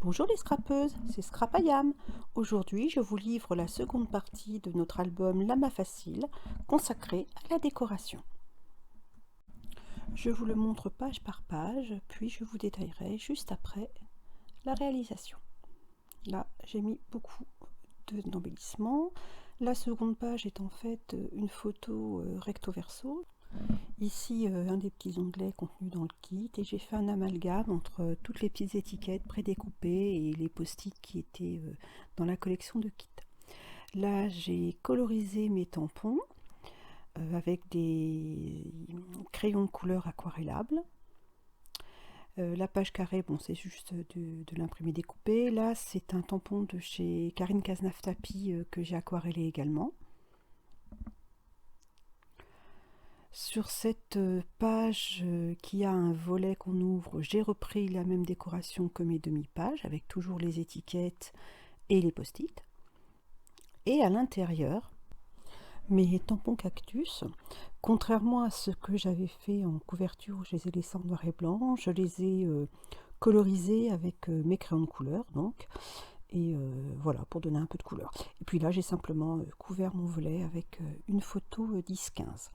Bonjour les scrapeuses, c'est Scrapayam. Aujourd'hui, je vous livre la seconde partie de notre album Lama Facile, consacré à la décoration. Je vous le montre page par page, puis je vous détaillerai juste après la réalisation. Là, j'ai mis beaucoup d'embellissements. La seconde page est en fait une photo recto verso. Ici, un des petits onglets contenus dans le kit, et j'ai fait un amalgame entre toutes les petites étiquettes prédécoupées et les post-it qui étaient dans la collection de kit. Là, j'ai colorisé mes tampons avec des crayons de couleur aquarellables. La page carrée, bon, c'est juste de l'imprimé découpé. Là, c'est un tampon de chez Karine Cazenave Tapis que j'ai aquarellé également. Sur cette page qui a un volet qu'on ouvre, j'ai repris la même décoration que mes demi-pages, avec toujours les étiquettes et les post-it. Et à l'intérieur, mes tampons cactus, contrairement à ce que j'avais fait en couverture, je les ai laissés en noir et blanc, je les ai colorisés avec mes crayons de couleur, donc. Et voilà, pour donner un peu de couleur. Et puis là, j'ai simplement couvert mon volet avec une photo 10-15.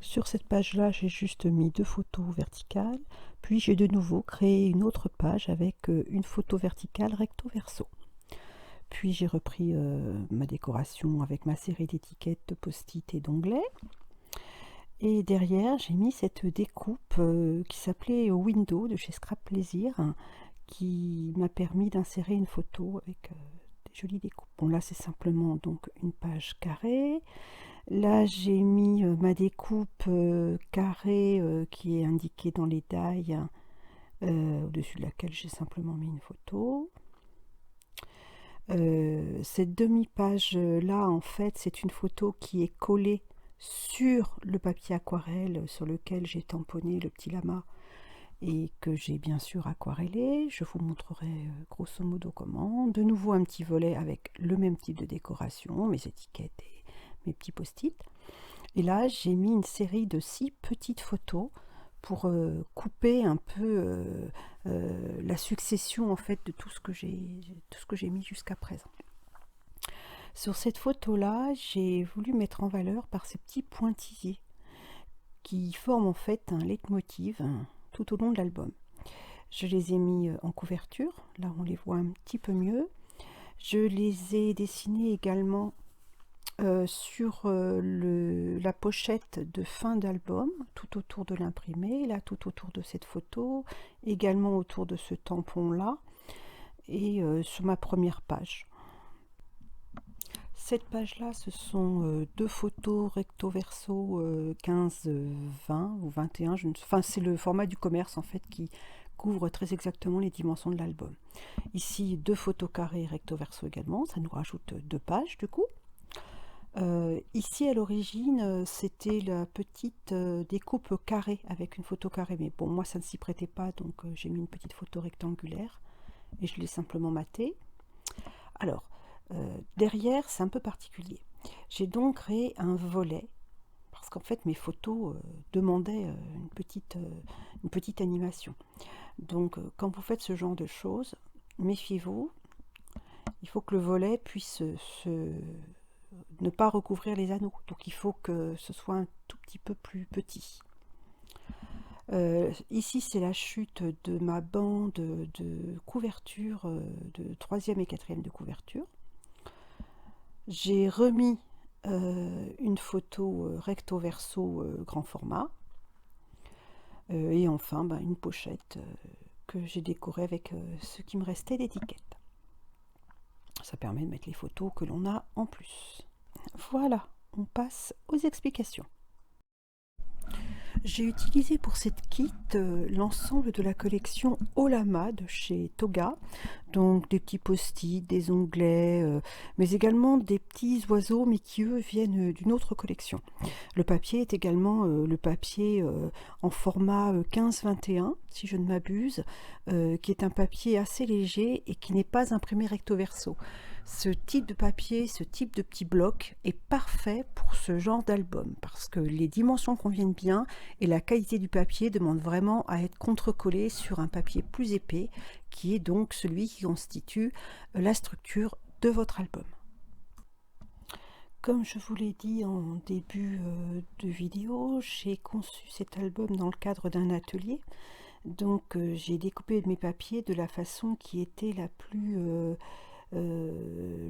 Sur cette page-là, j'ai juste mis 2 photos verticales, puis j'ai de nouveau créé une autre page avec une photo verticale recto verso. Puis j'ai repris ma décoration avec ma série d'étiquettes, de post-it et d'onglets. Et derrière, j'ai mis cette découpe qui s'appelait Window de chez Scrap Plaisir, qui m'a permis d'insérer une photo avec des jolies découpes. Bon, là, c'est simplement donc une page carrée. Là, j'ai mis ma découpe carrée qui est indiquée dans les dailles, au-dessus de laquelle j'ai simplement mis une photo. Cette demi-page-là, en fait, c'est une photo qui est collée sur le papier aquarelle sur lequel j'ai tamponné le petit lama et que j'ai bien sûr aquarellé. Je vous montrerai grosso modo comment. De nouveau, un petit volet avec le même type de décoration, mes étiquettes et mes petits post-it. Et là, j'ai mis une série de 6 petites photos pour couper un peu la succession en fait de tout ce que j'ai mis jusqu'à présent. Sur cette photo-là, j'ai voulu mettre en valeur par ces petits pointillés qui forment en fait un leitmotiv tout au long de l'album. Je les ai mis en couverture, là on les voit un petit peu mieux. Je les ai dessinés également sur la pochette de fin d'album, tout autour de l'imprimé, là tout autour de cette photo, également autour de ce tampon là, et sur ma première page. Cette page là, ce sont 2 photos recto verso 15-20 ou 21, enfin c'est le format du commerce en fait qui couvre très exactement les dimensions de l'album. Ici 2 photos carrées recto verso également, ça nous rajoute 2 pages du coup. Ici à l'origine c'était la petite découpe carrée avec une photo carrée, mais bon moi ça ne s'y prêtait pas, donc j'ai mis une petite photo rectangulaire et je l'ai simplement matée. Alors derrière c'est un peu particulier, j'ai donc créé un volet parce qu'en fait mes photos demandaient une petite animation. Donc quand vous faites ce genre de choses, méfiez-vous, il faut que le volet puisse ne pas recouvrir les anneaux, donc il faut que ce soit un tout petit peu plus petit. Ici c'est la chute de ma bande de couverture, de 3e et 4e de couverture. J'ai remis une photo recto verso grand format, et enfin une pochette que j'ai décorée avec ce qui me restait d'étiquette. Ça permet de mettre les photos que l'on a en plus. Voilà, on passe aux explications. J'ai utilisé pour cette kit l'ensemble de la collection Olama de chez Toga, donc des petits post-it, des onglets, mais également des petits oiseaux, mais qui eux viennent d'une autre collection. Le papier est également le papier en format 15-21, si je ne m'abuse, qui est un papier assez léger et qui n'est pas imprimé recto verso. Ce type de papier, ce type de petit bloc est parfait pour ce genre d'album parce que les dimensions conviennent bien et la qualité du papier demande vraiment à être contrecollé sur un papier plus épais qui est donc celui qui constitue la structure de votre album. Comme je vous l'ai dit en début de vidéo, j'ai conçu cet album dans le cadre d'un atelier. Donc j'ai découpé mes papiers de la façon qui était la plus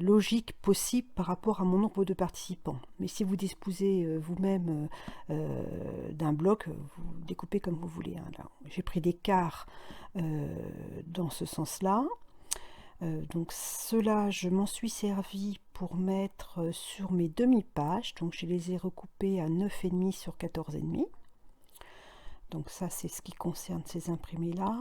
logique possible par rapport à mon nombre de participants. Mais si vous disposez vous-même d'un bloc, vous découpez comme vous voulez, hein. J'ai pris des quarts dans ce sens-là. Donc cela, je m'en suis servi pour mettre sur mes demi-pages. Donc je les ai recoupés à 9,5 sur 14,5. Donc ça, c'est ce qui concerne ces imprimés-là.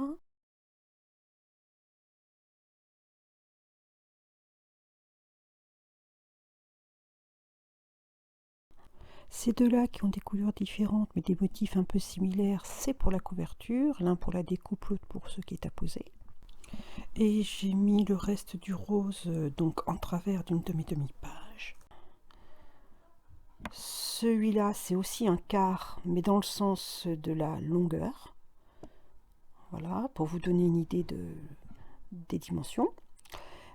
Ces deux-là qui ont des couleurs différentes mais des motifs un peu similaires, c'est pour la couverture, l'un pour la découpe, l'autre pour ce qui est apposé. Et j'ai mis le reste du rose donc en travers d'une de mes demi-pages. Celui-là, c'est aussi un quart, mais dans le sens de la longueur. Voilà, pour vous donner une idée des dimensions.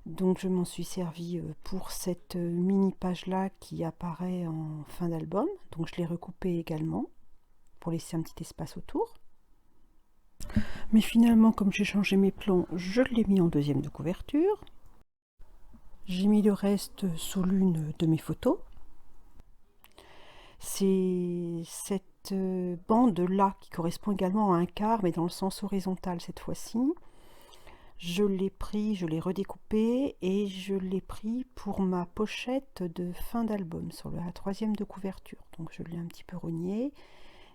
Donc je m'en suis servi pour cette mini page là qui apparaît en fin d'album. Donc je l'ai recoupé également pour laisser un petit espace autour. Mais finalement, comme j'ai changé mes plans, je l'ai mis en deuxième de couverture. J'ai mis le reste sous l'une de mes photos. C'est cette bande là qui correspond également à un quart, mais dans le sens horizontal cette fois-ci. Je l'ai pris, je l'ai redécoupé et je l'ai pris pour ma pochette de fin d'album sur la troisième de couverture. Donc je l'ai un petit peu rogné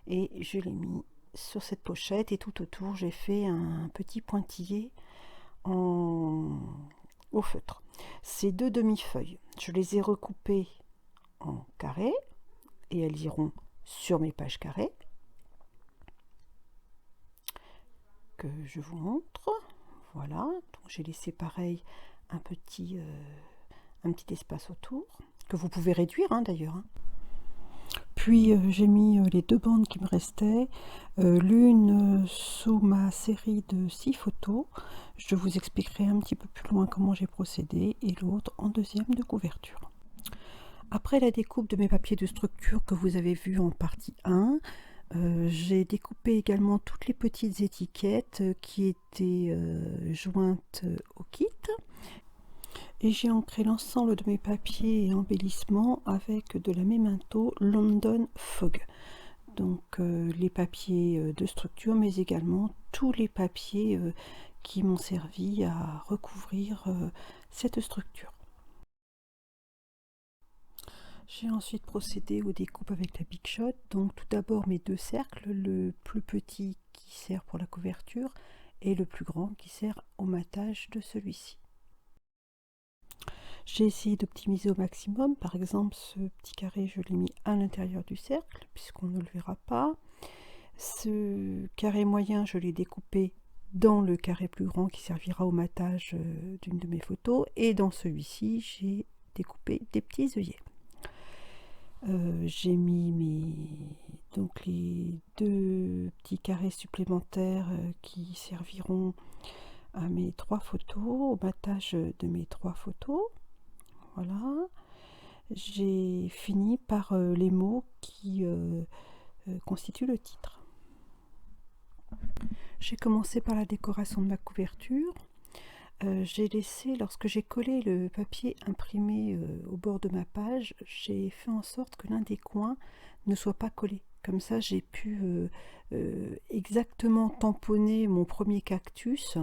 et je l'ai mis sur cette pochette et tout autour j'ai fait un petit pointillé au feutre. Ces deux demi-feuilles, je les ai recoupées en carré et elles iront sur mes pages carrées que je vous montre. Voilà, donc j'ai laissé pareil un petit espace autour, que vous pouvez réduire hein, d'ailleurs. Hein. Puis j'ai mis les deux bandes qui me restaient, l'une sous ma série de 6 photos, je vous expliquerai un petit peu plus loin comment j'ai procédé, et l'autre en deuxième de couverture. Après la découpe de mes papiers de structure que vous avez vu en partie 1, j'ai découpé également toutes les petites étiquettes qui étaient jointes au kit. Et j'ai ancré l'ensemble de mes papiers et embellissements avec de la Memento London Fog. Donc les papiers de structure, mais également tous les papiers qui m'ont servi à recouvrir cette structure. J'ai ensuite procédé aux découpes avec la Big Shot. Donc tout d'abord mes deux cercles, le plus petit qui sert pour la couverture et le plus grand qui sert au matage de celui-ci. J'ai essayé d'optimiser au maximum. Par exemple, ce petit carré, je l'ai mis à l'intérieur du cercle puisqu'on ne le verra pas. Ce carré moyen, je l'ai découpé dans le carré plus grand qui servira au matage d'une de mes photos. Et dans celui-ci, j'ai découpé des petits œillets. J'ai mis donc les deux petits carrés supplémentaires qui serviront à mes 3 photos, au matage de mes 3 photos. Voilà. J'ai fini par les mots qui constituent le titre. J'ai commencé par la décoration de ma couverture. J'ai laissé, lorsque j'ai collé le papier imprimé au bord de ma page, j'ai fait en sorte que l'un des coins ne soit pas collé. Comme ça, j'ai pu exactement tamponner mon premier cactus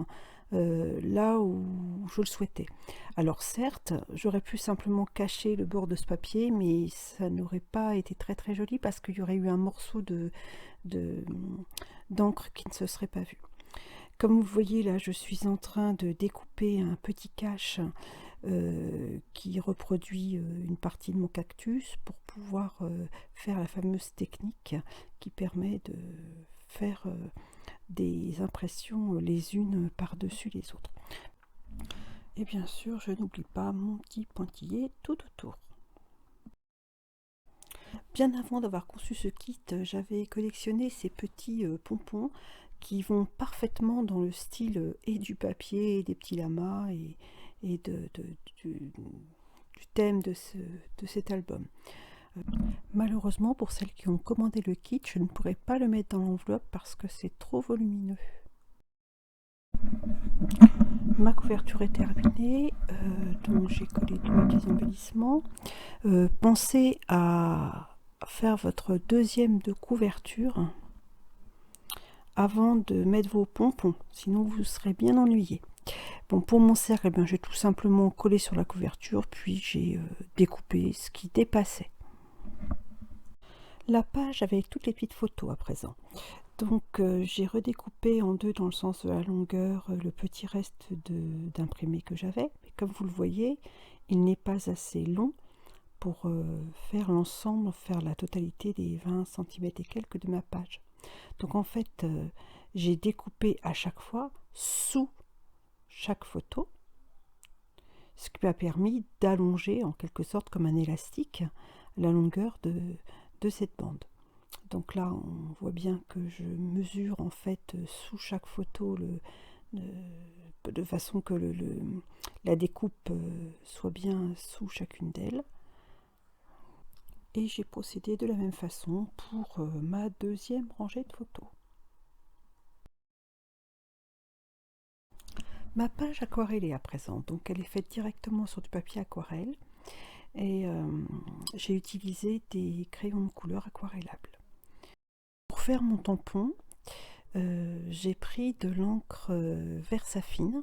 là où je le souhaitais. Alors certes, j'aurais pu simplement cacher le bord de ce papier, mais ça n'aurait pas été très très joli parce qu'il y aurait eu un morceau d'encre qui ne se serait pas vu. Comme vous voyez là, je suis en train de découper un petit cache qui reproduit une partie de mon cactus pour pouvoir faire la fameuse technique qui permet de faire des impressions les unes par-dessus les autres. Et bien sûr, je n'oublie pas mon petit pointillé tout autour. Bien avant d'avoir conçu ce kit, j'avais collectionné ces petits pompons qui vont parfaitement dans le style et du papier, et des petits lamas et du thème de cet album. Malheureusement, pour celles qui ont commandé le kit, je ne pourrai pas le mettre dans l'enveloppe parce que c'est trop volumineux. Ma couverture est terminée, donc j'ai collé tous mes petits embellissements. Pensez à faire votre deuxième de couverture avant de mettre vos pompons, sinon vous serez bien ennuyé. Bon, pour mon cercle, eh bien, j'ai tout simplement collé sur la couverture, puis j'ai découpé ce qui dépassait. La page avec toutes les petites photos à présent. Donc j'ai redécoupé en deux dans le sens de la longueur le petit reste d'imprimé que j'avais. Mais comme vous le voyez, il n'est pas assez long pour faire l'ensemble, faire la totalité des 20 cm et quelques de ma page. Donc en fait, j'ai découpé à chaque fois sous chaque photo, ce qui m'a permis d'allonger en quelque sorte comme un élastique la longueur de cette bande. Donc là, on voit bien que je mesure en fait sous chaque photo de façon que la découpe soit bien sous chacune d'elles. Et j'ai procédé de la même façon pour ma deuxième rangée de photos. Ma page aquarellée à présent, donc elle est faite directement sur du papier aquarelle et j'ai utilisé des crayons de couleur aquarellables. Pour faire mon tampon, j'ai pris de l'encre Versafine.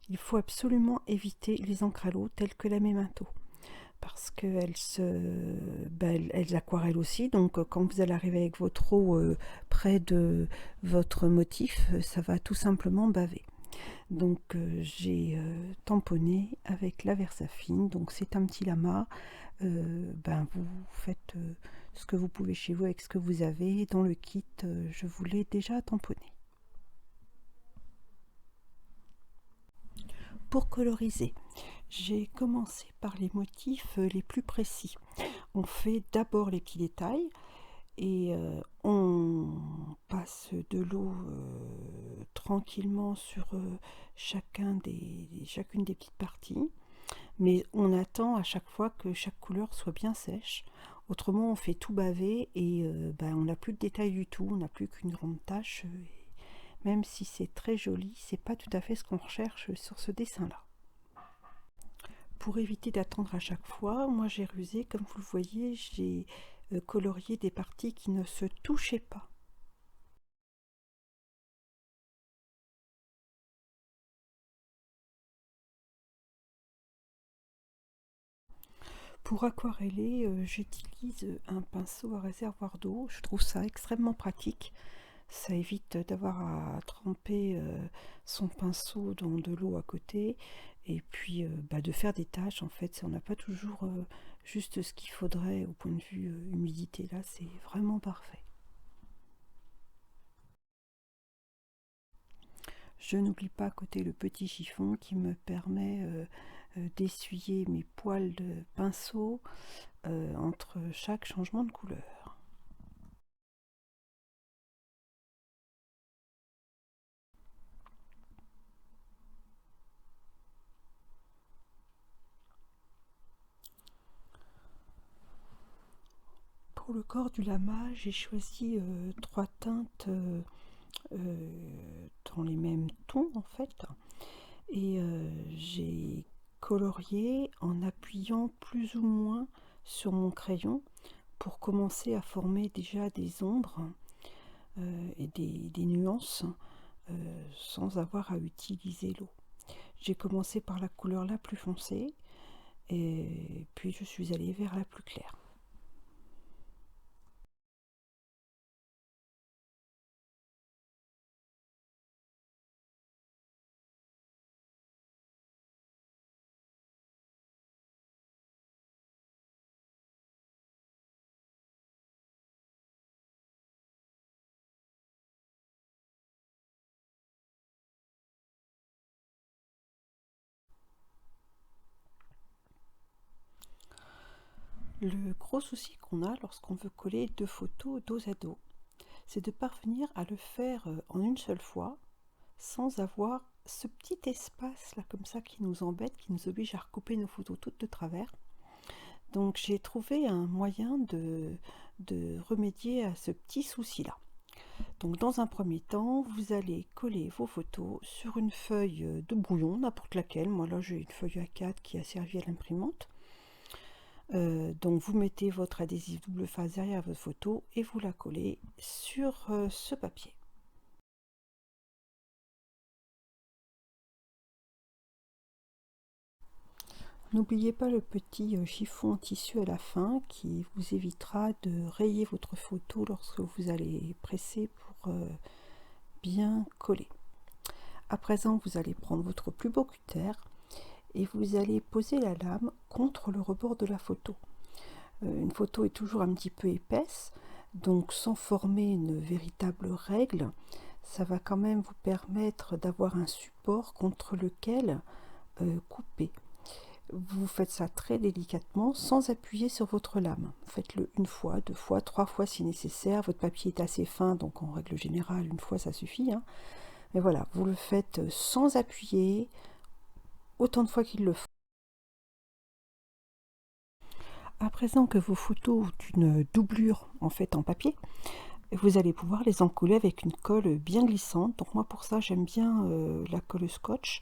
Il faut absolument éviter les encres à l'eau telles que la Memento parce qu'elles elles aquarellent aussi, donc quand vous allez arriver avec votre eau près de votre motif, ça va tout simplement baver. Donc j'ai tamponné avec la Versafine, donc c'est un petit lama. Vous faites ce que vous pouvez chez vous avec ce que vous avez. Dans le kit, je vous l'ai déjà tamponné. Pour coloriser, j'ai commencé par les motifs les plus précis. On fait d'abord les petits détails et on passe de l'eau tranquillement sur chacune des petites parties, mais on attend à chaque fois que chaque couleur soit bien sèche. Autrement, on fait tout baver et on n'a plus de détails du tout, on n'a plus qu'une grande tache. Même si c'est très joli, c'est pas tout à fait ce qu'on recherche sur ce dessin-là. Pour éviter d'attendre à chaque fois, moi j'ai rusé, comme vous le voyez, j'ai colorié des parties qui ne se touchaient pas. Pour aquareller, j'utilise un pinceau à réservoir d'eau. Je trouve ça extrêmement pratique. Ça évite d'avoir à tremper son pinceau dans de l'eau à côté et puis de faire des tâches. En fait, on n'a pas toujours juste ce qu'il faudrait au point de vue humidité. Là, c'est vraiment parfait. Je n'oublie pas à côté le petit chiffon qui me permet d'essuyer mes poils de pinceau entre chaque changement de couleur. Pour le corps du lama, j'ai choisi trois teintes dans les mêmes tons en fait, et j'ai colorié en appuyant plus ou moins sur mon crayon pour commencer à former déjà des ombres et des nuances sans avoir à utiliser l'eau. J'ai commencé par la couleur la plus foncée et puis je suis allée vers la plus claire. Le gros souci qu'on a lorsqu'on veut coller deux photos dos à dos, c'est de parvenir à le faire en une seule fois sans avoir ce petit espace là comme ça qui nous embête, qui nous oblige à recouper nos photos toutes de travers. Donc j'ai trouvé un moyen de remédier à ce petit souci là. Donc dans un premier temps, vous allez coller vos photos sur une feuille de brouillon, n'importe laquelle. Moi là j'ai une feuille A4 qui a servi à l'imprimante. Donc vous mettez votre adhésif double face derrière votre photo et vous la collez sur ce papier. N'oubliez pas le petit chiffon en tissu à la fin qui vous évitera de rayer votre photo lorsque vous allez presser pour bien coller. À présent, vous allez prendre votre plus beau cutter et vous allez poser la lame contre le rebord de la photo. Une photo est toujours un petit peu épaisse, donc sans former une véritable règle, ça va quand même vous permettre d'avoir un support contre lequel couper. Vous faites ça très délicatement sans appuyer sur votre lame. Faites-le une fois, deux fois, trois fois si nécessaire. Votre papier est assez fin, donc en règle générale, une fois ça suffit. Mais voilà, vous le faites sans appuyer, autant de fois qu'il le faut. À présent que vos photos ont une doublure en fait en papier, vous allez pouvoir les encoller avec une colle bien glissante. Donc moi pour ça j'aime bien la colle scotch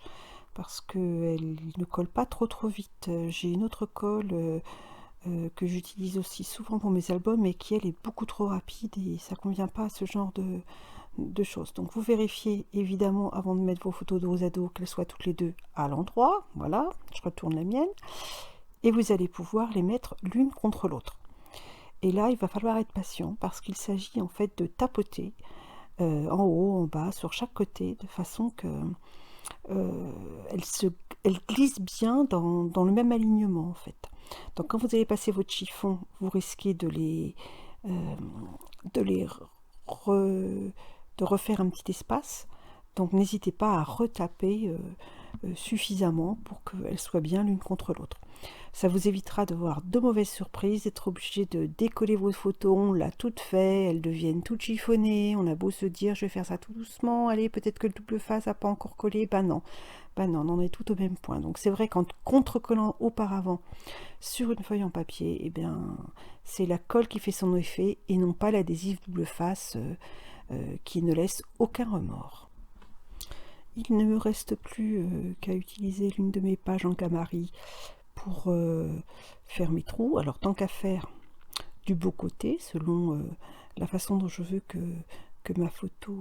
parce qu'elle ne colle pas trop vite. J'ai une autre colle que j'utilise aussi souvent pour mes albums et qui elle est beaucoup trop rapide et ça convient pas à ce genre de choses. Donc vous vérifiez évidemment avant de mettre vos photos dos à dos qu'elles soient toutes les deux à l'endroit. Voilà, je retourne la mienne. Et vous allez pouvoir les mettre l'une contre l'autre. Et là, il va falloir être patient parce qu'il s'agit en fait de tapoter en haut, en bas, sur chaque côté, de façon que elle glisse bien dans le même alignement en fait. Donc quand vous allez passer votre chiffon, vous risquez de refaire un petit espace. Donc n'hésitez pas à retaper suffisamment pour qu'elles soient bien l'une contre l'autre. Ça vous évitera d'avoir de mauvaises surprises, d'être obligé de décoller vos photos, on l'a toutes fait, elles deviennent toutes chiffonnées, on a beau se dire je vais faire ça tout doucement, allez peut-être que le double face n'a pas encore collé, ben non, on en est tout au même point. Donc c'est vrai qu'en contre-collant auparavant sur une feuille en papier, eh bien c'est la colle qui fait son effet et non pas l'adhésif double face qui ne laisse aucun remords. Il ne me reste plus qu'à utiliser l'une de mes pages en Camari pour faire mes trous. Alors tant qu'à faire du beau côté, selon la façon dont je veux que ma photo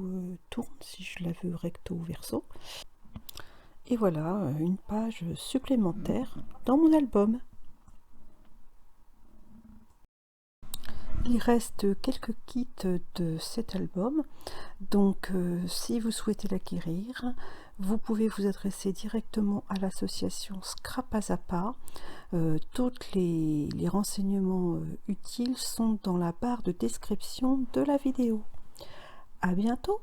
tourne, si je la veux recto ou verso. Et voilà, une page supplémentaire dans mon album. Il reste quelques kits de cet album, donc si vous souhaitez l'acquérir, vous pouvez vous adresser directement à l'association Scrap à Zappa. Tous les renseignements utiles sont dans la barre de description de la vidéo. À bientôt!